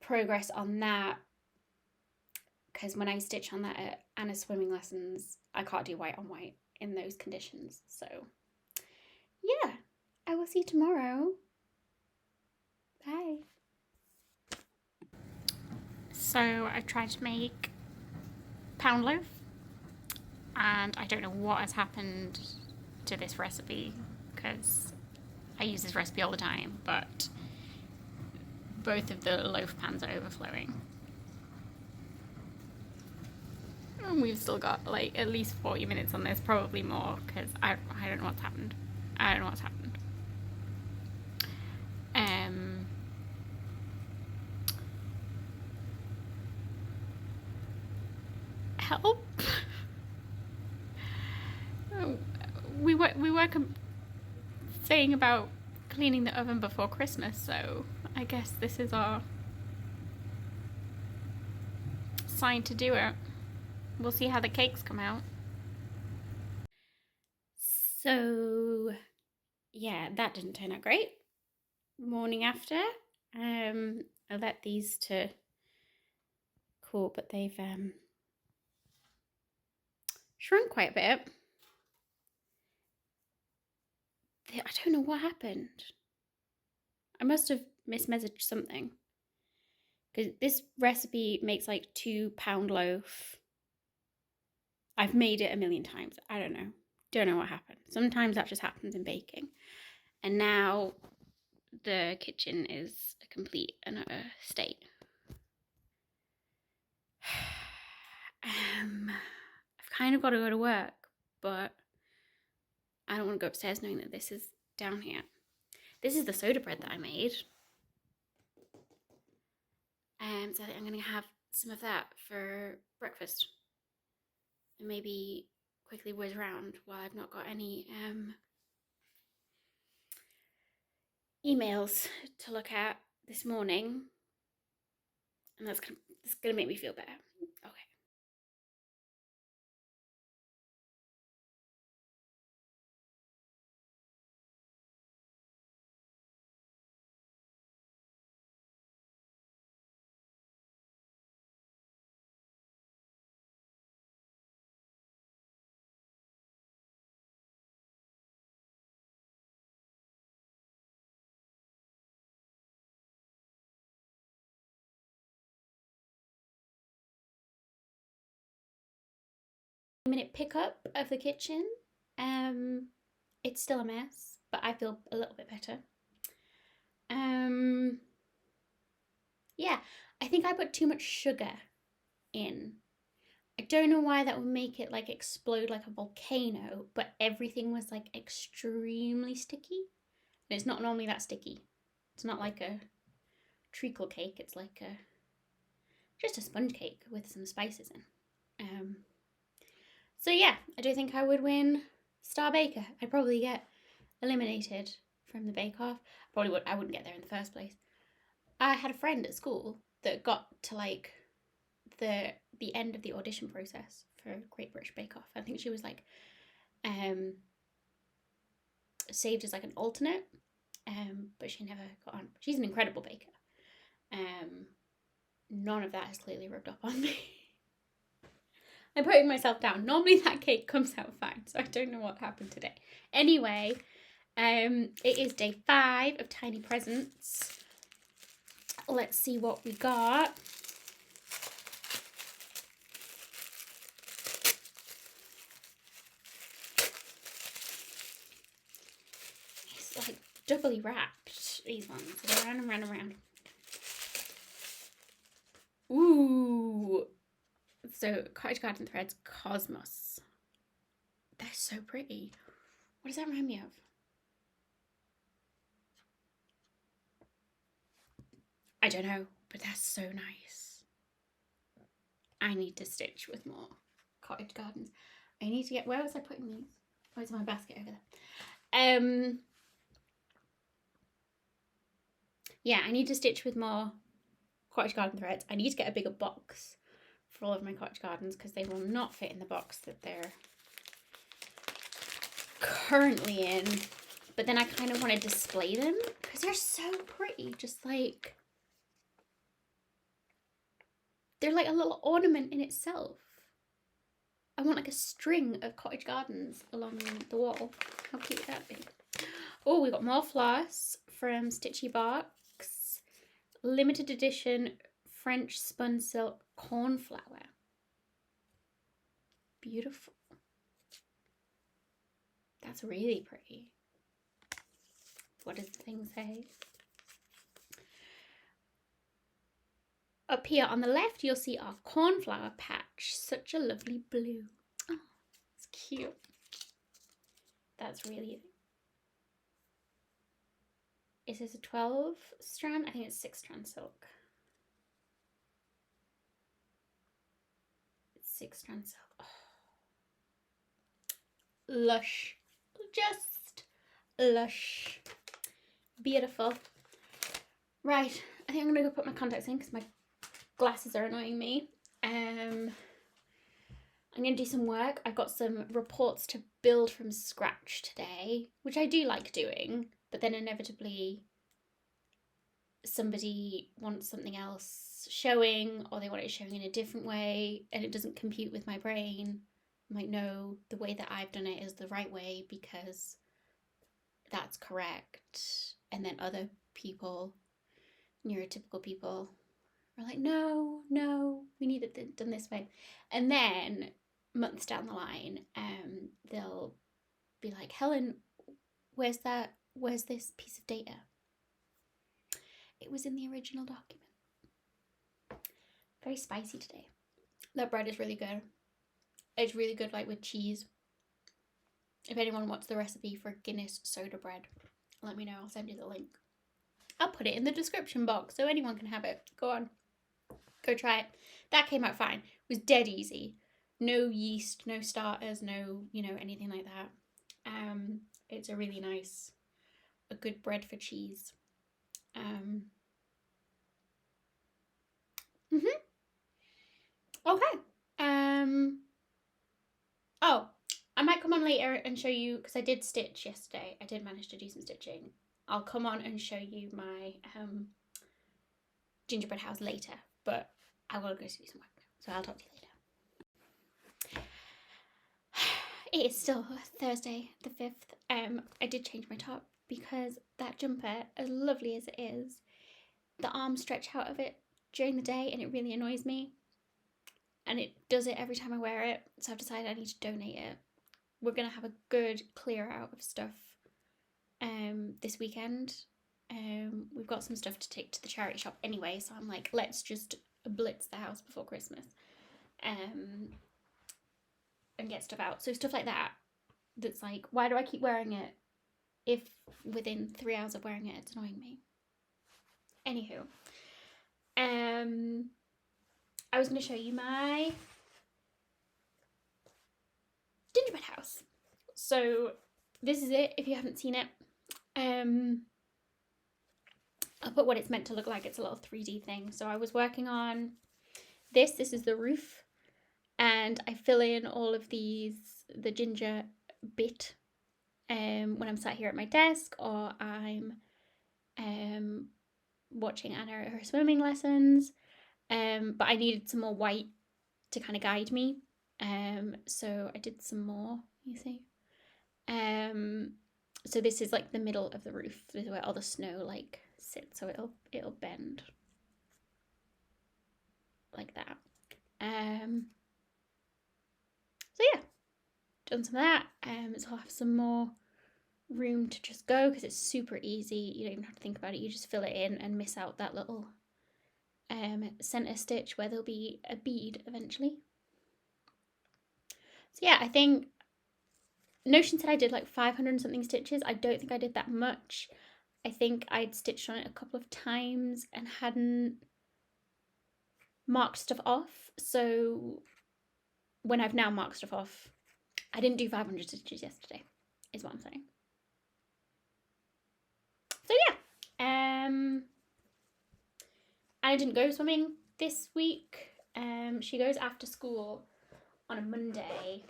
progress on that, because when I stitch on that at Anna's swimming lessons, I can't do white on white in those conditions. So yeah, I will see you tomorrow. Bye. So I tried to make pound loaf, and I don't know what has happened to this recipe because I use this recipe all the time, but both of the loaf pans are overflowing. And we've still got like at least 40 minutes on this, probably more, because I don't know what's happened. I don't know what's happened. Help. We were saying about cleaning the oven before Christmas, so I guess this is our sign to do it. We'll see how the cakes come out. So yeah, that didn't turn out great. Morning after, I let these to cool, but they've shrunk quite a bit. I don't know what happened. I must have mismeasured something, because this recipe makes like 2 pound loaf. I've made it a million times. I don't know what happened. Sometimes that just happens in baking. And now the kitchen is a complete and utter state. I've kind of got to go to work, but I don't want to go upstairs knowing that this is down here. This is the soda bread that I made. So I think I'm going to have some of that for breakfast. And maybe quickly whiz around while I've not got any emails to look at this morning. And that's going to make me feel better. Okay. Minute pickup of the kitchen. It's still a mess, but I feel a little bit better. Yeah, I think I put too much sugar in. I don't know why that would make it like explode like a volcano, but everything was like extremely sticky. And it's not normally that sticky. It's not like a treacle cake, it's like just a sponge cake with some spices in. So yeah, I don't think I would win Star Baker. I'd probably get eliminated from the Bake Off. I wouldn't get there in the first place. I had a friend at school that got to like the end of the audition process for Great British Bake Off. I think she was like saved as like an alternate, but she never got on. She's an incredible baker. None of that has clearly rubbed off on me. I'm putting myself down. Normally that cake comes out fine, so I don't know what happened today. Anyway, it is day 5 of Tiny Presents. Let's see what we got. It's like doubly wrapped, these ones. They're around and round and round. Ooh. So Cottage Garden Threads Cosmos. They're so pretty. What does that remind me of? I don't know, but that's so nice. I need to stitch with more cottage gardens. I need to get, where was I putting these? Oh, it's in my basket over there. Yeah, I need to stitch with more cottage garden threads. I need to get a bigger box for all of my cottage gardens because they will not fit in the box that they're currently in. But then I kind of want to display them because they're so pretty. Just like, they're like a little ornament in itself. I want like a string of cottage gardens along the wall. How cute would that be? Oh, we got more floss from Stitchy Box. Limited edition French spun silk cornflower. Beautiful. That's really pretty. What does the thing say? Up here on the left, you'll see our cornflower patch. Such a lovely blue. Oh, it's cute. That's really... Is this a 12 strand? I think it's 6 strand silk. It's 6 strand silk. Oh. Lush. Just lush. Beautiful. Right, I think I'm gonna go put my contacts in because my glasses are annoying me. I'm gonna do some work. I've got some reports to build from scratch today, which I do like doing, but then inevitably somebody wants something else showing, or they want it showing in a different way and it doesn't compute with my brain. I'm like, no, the way that I've done it is the right way because that's correct. And then other people, neurotypical people, are like, no, we need it done this way. And then months down the line, they'll be like, Helen, where's this piece of data? It was in the original document. Very spicy today. That bread is really good. It's really good, like with cheese. If anyone wants the recipe for Guinness soda bread, let me know. I'll send you the link. I'll put it in the description box so anyone can have it. Go on. Go try it. That came out fine. It was dead easy. No yeast, no starters, no, anything like that. It's a really nice, a good bread for cheese. Okay. Oh, I might come on later and show you, because I did stitch yesterday. I did manage to do some stitching. I'll come on and show you my gingerbread house later, but I will go do some work. So I'll talk to you later. It is still Thursday the 5th. I did change my top because that jumper, as lovely as it is, the arms stretch out of it during the day and it really annoys me. And it does it every time I wear it, so I've decided I need to donate it. We're going to have a good clear out of stuff this weekend. We've got some stuff to take to the charity shop anyway, so I'm like, let's just blitz the house before Christmas and get stuff out. So stuff like that, that's like, why do I keep wearing it if within 3 hours of wearing it, it's annoying me? Anywho, I was going to show you my gingerbread house. So this is it if you haven't seen it. I'll put what it's meant to look like. It's a little 3D thing. So I was working on this. This is the roof. And I fill in all of these, the ginger bit, when I'm sat here at my desk or I'm watching Anna at her swimming lessons. But I needed some more white to kind of guide me. So I did some more, you see. So this is like the middle of the roof. This is where all the snow like sits, so it'll bend like that. So yeah, done some of that. So I'll have some more room to just go because it's super easy. You don't even have to think about it. You just fill it in and miss out that little center stitch where there'll be a bead eventually. So yeah, I think Notion said I did like 500 and something stitches. I don't think I did that much. I think I'd stitched on it a couple of times and hadn't marked stuff off. So when I've now marked stuff off, I didn't do 500 stitches yesterday, is what I'm saying. So yeah, I didn't go swimming this week. She goes after school on a Monday,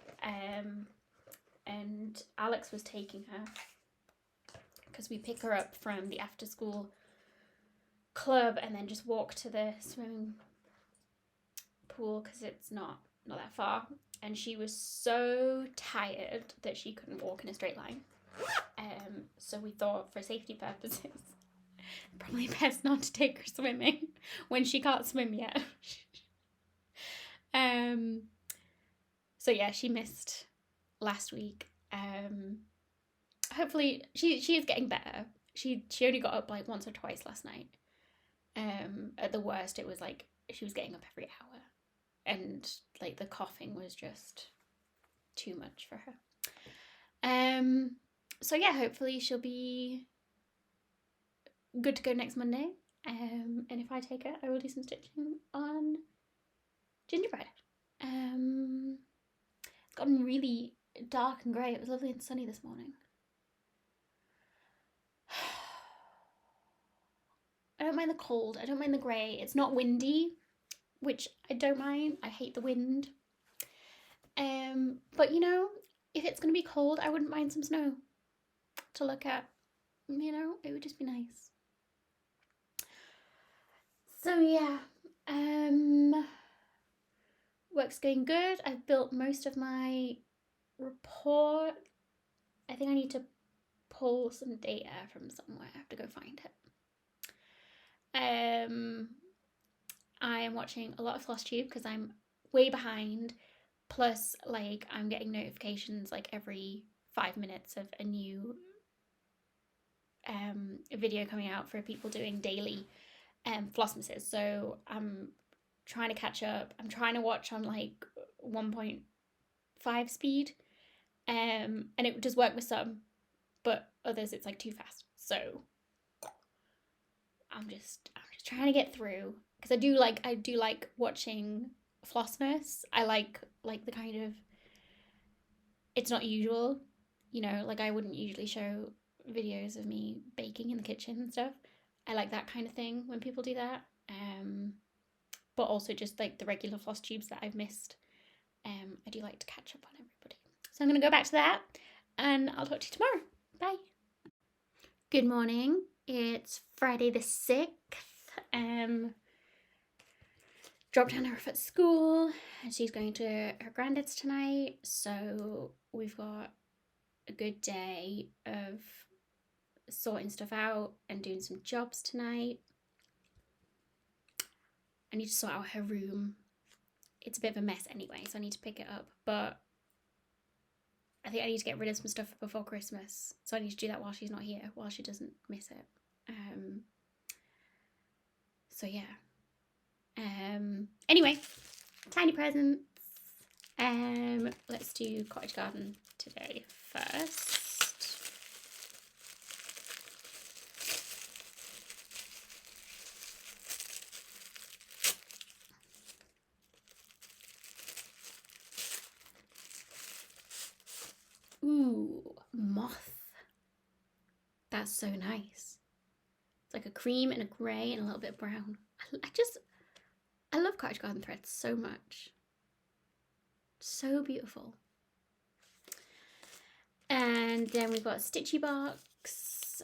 and Alex was taking her because we pick her up from the after school club and then just walk to the swimming pool because it's not that far. And she was so tired that she couldn't walk in a straight line. So we thought, for safety purposes, probably best not to take her swimming when she can't swim yet. So yeah, she missed last week. Hopefully she is getting better. She only got up like once or twice last night. At the worst, it was like she was getting up every hour, and like the coughing was just too much for her. So yeah, hopefully she'll be good to go next Monday. And if I take her, I will do some stitching on gingerbread. It's gotten really dark and grey. It was lovely and sunny this morning. I don't mind the cold. I don't mind the grey. It's not windy, which I don't mind. I hate the wind. But you know, if it's going to be cold, I wouldn't mind some snow to look at. You know, it would just be nice. So yeah, work's going good. I've built most of my report. I think I need to pull some data from somewhere. I have to go find it. I am watching a lot of FlossTube because I'm way behind. Plus, like, I'm getting notifications like every 5 minutes of a new video coming out for people doing daily Flossmases. So I'm trying to catch up. I'm trying to watch on like 1.5 speed, and it does work with some, but others it's like too fast. So I'm just trying to get through because I do like watching Flossmas. I like the kind of, it's not usual, you know, like I wouldn't usually show videos of me baking in the kitchen and stuff. I like that kind of thing when people do that. But also just like the regular floss tubes that I've missed. I do like to catch up on everybody. So I'm going to go back to that and I'll talk to you tomorrow. Bye. Good morning. It's Friday the 6th. Dropped Hannah off at school and she's going to her granddad's tonight. So we've got a good day of sorting stuff out and doing some jobs tonight. I need to sort out her room. It's a bit of a mess anyway, so I need to pick it up. But I think I need to get rid of some stuff before Christmas. So I need to do that while she's not here, while she doesn't miss it. So yeah. Anyway, tiny presents. Let's do cottage garden today first. Ooh, moth. That's so nice. It's like a cream and a grey and a little bit of brown. I love cottage garden threads so much. So beautiful. And then we've got a stitchy box,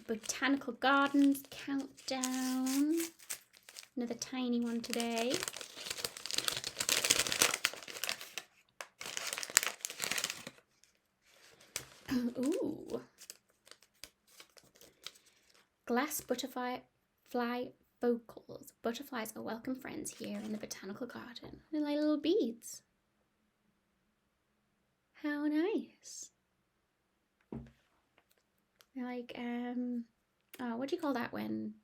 botanical gardens countdown. Another tiny one today. Ooh. Glass butterfly vocals. Butterflies are welcome friends here in the botanical garden. They're like little beads. How nice. They're like, oh, what do you call that when?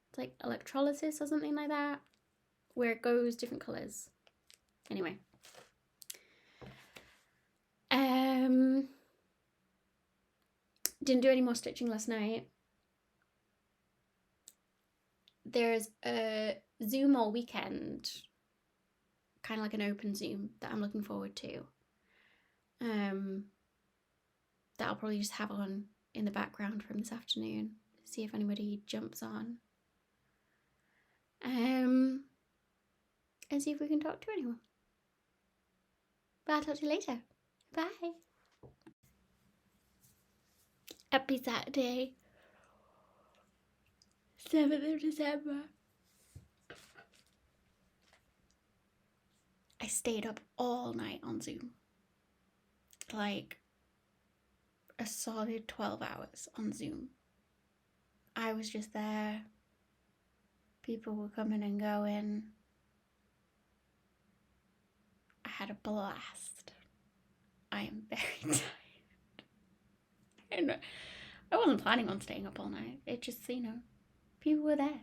It's like electrolysis or something like that, where it goes different colours. Anyway, Didn't do any more stitching last night. There's a Zoom all weekend, kind of like an open Zoom, that I'm looking forward to. That I'll probably just have on in the background from this afternoon, see if anybody jumps on. And see if we can talk to anyone. But I'll talk to you later. Bye. Happy Saturday, 7th of December. I stayed up all night on Zoom. Like a solid 12 hours on Zoom. I was just there. People were coming and going. I had a blast. I am very tired. I wasn't planning on staying up all night. It just, people were there.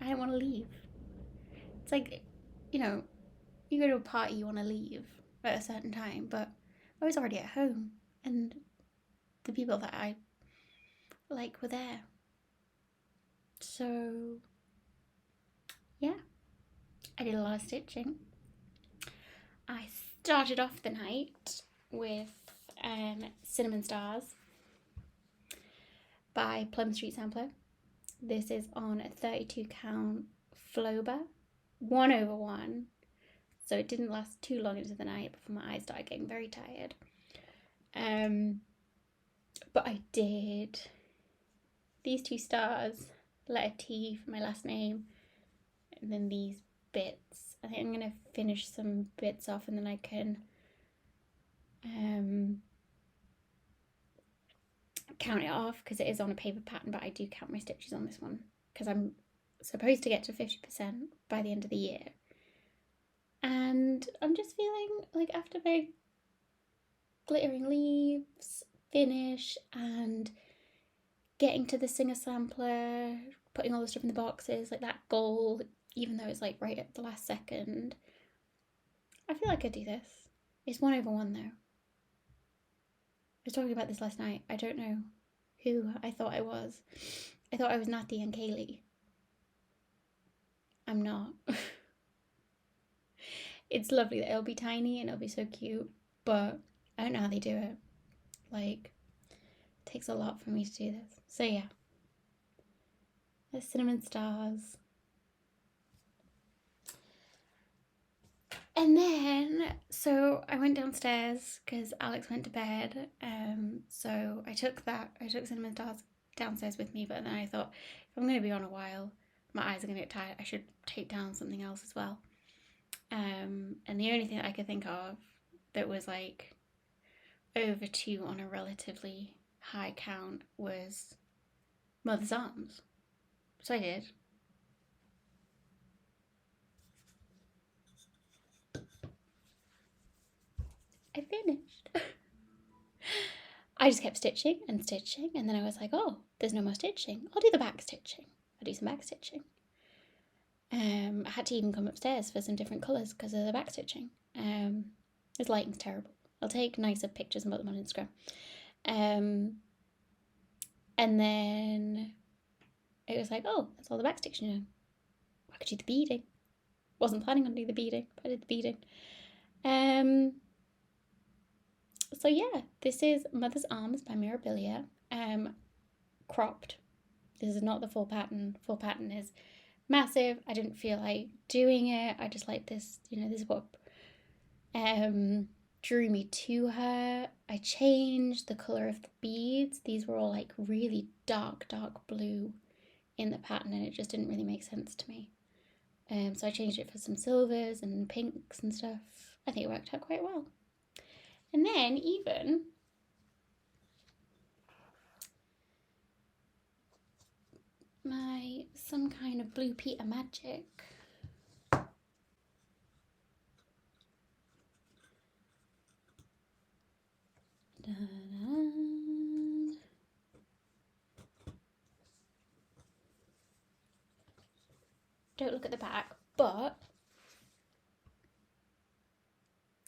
I didn't want to leave. It's like, you go to a party, you want to leave at a certain time, but I was already at home, and the people that I like were there. So, yeah, I did a lot of stitching. I started off the night with Cinnamon Stars by Plum Street Sampler. This is on a 32 count Floba, 1/1. So it didn't last too long into the night before my eyes started getting very tired. But I did these 2 stars, letter T for my last name, and then these bits. I think I'm going to finish some bits off and then I can count it off, because it is on a paper pattern, but I do count my stitches on this one because I'm supposed to get to 50% by the end of the year. And I'm just feeling like after my glittering leaves finish and getting to the singer sampler, putting all the stuff in the boxes, like that goal, even though it's like right at the last second, I feel like I do this. It's 1/1 though. I was talking about this last night. I don't know who I thought I was. I thought I was Natty and Kaylee. I'm not. It's lovely that it'll be tiny and it'll be so cute, but I don't know how they do it. Like, it takes a lot for me to do this. So yeah, the Cinnamon Stars. And then, so I went downstairs because Alex went to bed. So I took Cinnamon Stars downstairs with me, but then I thought, if I'm going to be on a while, my eyes are going to get tired, I should take down something else as well. And the only thing that I could think of that was like over 2 on a relatively high count was Mother's Arms. So I did. I finished. I just kept stitching, and then I was like, oh, there's no more stitching. I'll do the back stitching. I'll do some back stitching. I had to even come upstairs for some different colours because of the back stitching. This lighting's terrible. I'll take nicer pictures and put them on Instagram. And then it was like, oh, that's all the back stitching now. I could do the beading. Wasn't planning on doing the beading, but I did the beading. So yeah, this is Mother's Arms by Mirabilia, cropped. This is not the full pattern. Full pattern is massive. I didn't feel like doing it. I just like this, this is what drew me to her. I changed the colour of the beads. These were all like really dark blue in the pattern, and it just didn't really make sense to me. So I changed it for some silvers and pinks and stuff. I think it worked out quite well. And then even some kind of Blue Peter magic. Don't look at the back, but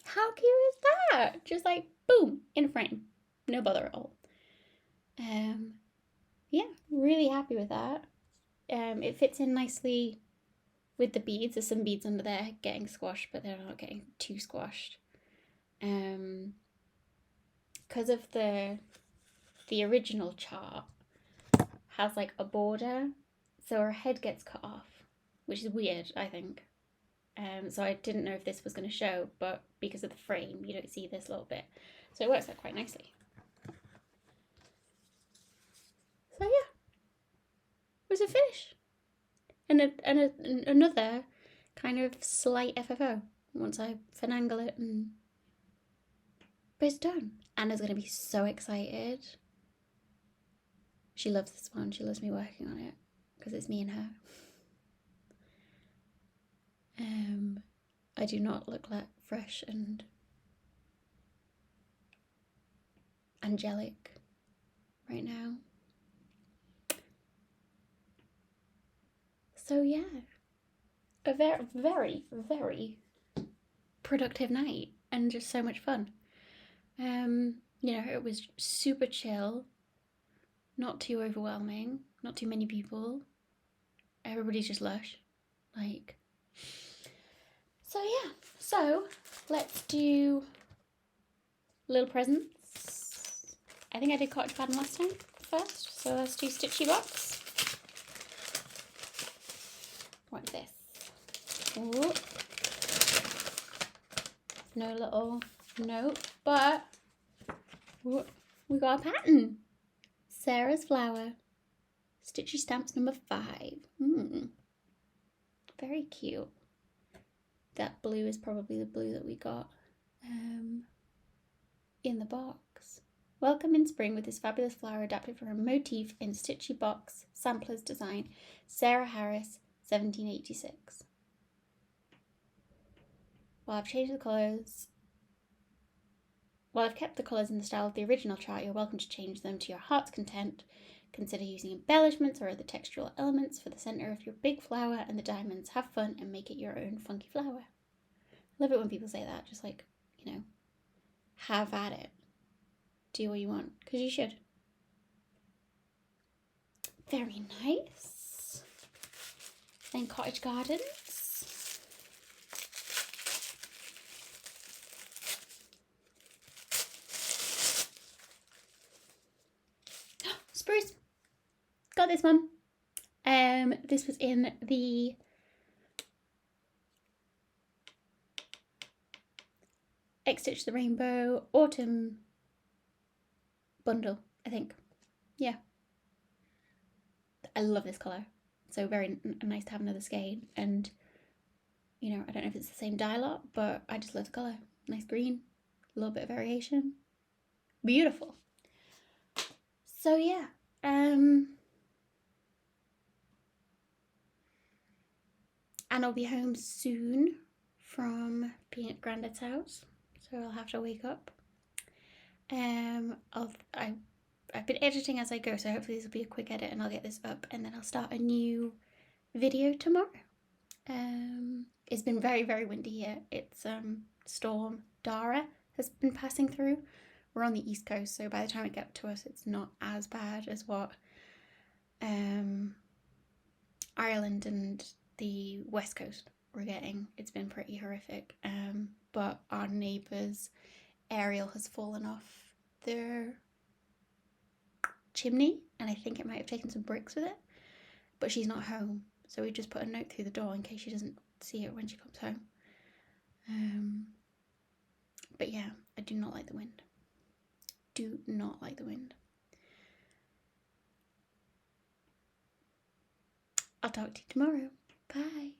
how cute is that? Just like boom, in frame, no bother at all. Yeah, really happy with that. It fits in nicely with the beads. There's some beads under there getting squashed, but they're not getting too squashed. Because of the original chart has like a border, so her head gets cut off, which is weird, I think. So I didn't know if this was going to show, but because of the frame, you don't see this little bit. So it works out quite nicely. So yeah, it was a finish. And another kind of slight FFO once I finagle it, but it's done. Anna's going to be so excited. She loves this one. She loves me working on it because it's me and her. I do not look like fresh and angelic right now. So yeah, a very, very, very productive night and just so much fun. It was super chill, not too overwhelming, not too many people. Everybody's just lush. So yeah, so let's do little presents. I think I did cottage pattern last time first, so let's do stitchy box. What's this? Ooh. No little note, but we got a pattern. Sarah's flower. Stitchy stamps number 5. Very cute. That blue is probably the blue that we got in the box. Welcome in spring with this fabulous flower adapted from a motif in Stitchy Box Samplers design. Sarah Harris, 1786. While I've kept the colours in the style of the original chart, you're welcome to change them to your heart's content. Consider using embellishments or other textural elements for the centre of your big flower and the diamonds. Have fun and make it your own funky flower. I love it when people say that, just like, have at it. Do what you want, because you should. Very nice. Then Cottage Gardens. Spruce. Got this one. This was in the X-Stitch the Rainbow Autumn bundle, I think. Yeah. I love this colour. So very nice to have another skein. And, I don't know if it's the same dye lot, but I just love the colour. Nice green. A little bit of variation. Beautiful. So yeah. And I'll be home soon from being at Grandad's house. So I'll have to wake up. I've been editing as I go, so hopefully this will be a quick edit and I'll get this up and then I'll start a new video tomorrow. It's been very, very windy here. It's Storm Dara has been passing through. We're on the east coast, so by the time it gets to us, it's not as bad as what Ireland and the west coast were getting. It's been pretty horrific. But our neighbour's aerial has fallen off their chimney, and I think it might have taken some bricks with it, but she's not home, so we just put a note through the door in case she doesn't see it when she comes home. But yeah, I do not like the wind. Do not like the wind. I'll talk to you tomorrow. Bye.